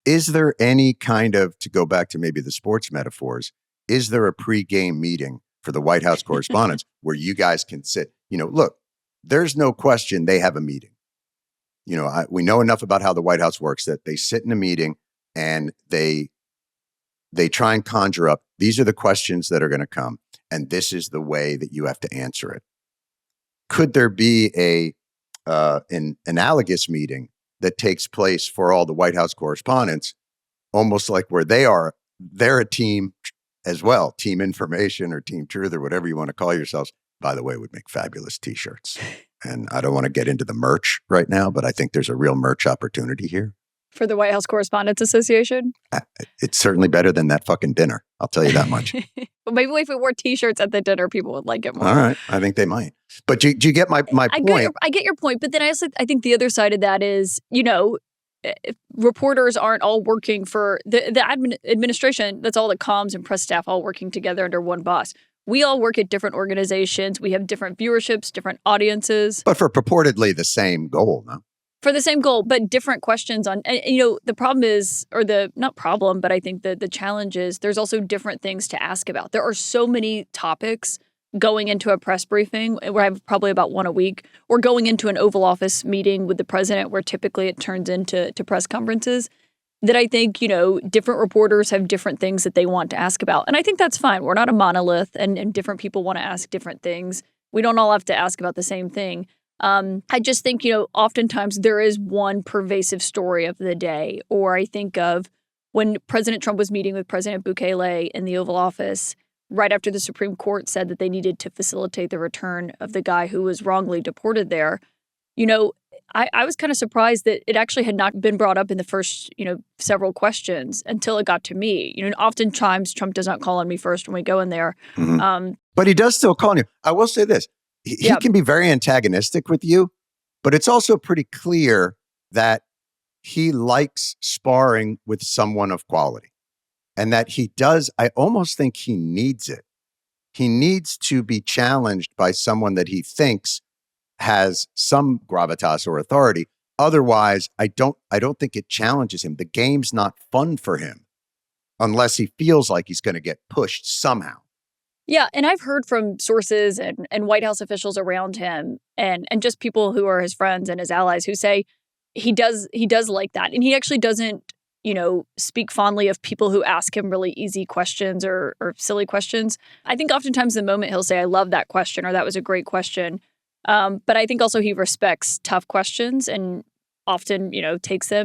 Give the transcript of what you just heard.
Is there any kind of, to go back to maybe the sports metaphors, is there a pre-game meeting for the White House correspondents where you guys can sit, look, there's no question they have a meeting. We know enough about how the White House works that they sit in a meeting and they try and conjure up, these are the questions that are going to come, and this is the way that you have to answer it. Could there be an analogous meeting that takes place for all the White House correspondents, almost like where they're a team as well, Team Information or Team Truth or whatever you want to call yourselves? By the way, would make fabulous T-shirts. And I don't want to get into the merch right now, but I think there's a real merch opportunity here. For the White House Correspondents Association? It's certainly better than that fucking dinner. I'll tell you that much. Well, maybe if we wore T-shirts at the dinner, people would like it more. All right. I think they might. But do you get my point? I get your point. But then I think the other side of that is, reporters aren't all working for the administration. That's all the comms and press staff all working together under one boss. We all work at different organizations. We have different viewerships, different audiences. But for purportedly the same goal, no? For the same goal, but different questions on, the problem is, or not problem, but I think the challenge is there's also different things to ask about. There are so many topics going into a press briefing where I have probably about one a week, or going into an Oval Office meeting with the president where typically it turns into press conferences, that I think, different reporters have different things that they want to ask about. And I think that's fine. We're not a monolith and different people want to ask different things. We don't all have to ask about the same thing. I just think, oftentimes there is one pervasive story of the day. Or I think of when President Trump was meeting with President Bukele in the Oval Office, right after the Supreme Court said that they needed to facilitate the return of the guy who was wrongly deported there. I was kind of surprised that it actually had not been brought up in the first, several questions until it got to me. Oftentimes Trump does not call on me first when we go in there. Mm-hmm. But he does still call on you. I will say this. He can be very antagonistic with you, but it's also pretty clear that he likes sparring with someone of quality, and that he does. I almost think he needs it. He needs to be challenged by someone that he thinks has some gravitas or authority. Otherwise, I don't think it challenges him. The game's not fun for him unless he feels like he's going to get pushed somehow. Yeah, and I've heard from sources and White House officials around him and just people who are his friends and his allies who say he does like that. And he actually doesn't, speak fondly of people who ask him really easy questions or silly questions. I think oftentimes the moment he'll say, I love that question, or that was a great question. But I think also he respects tough questions and often, takes them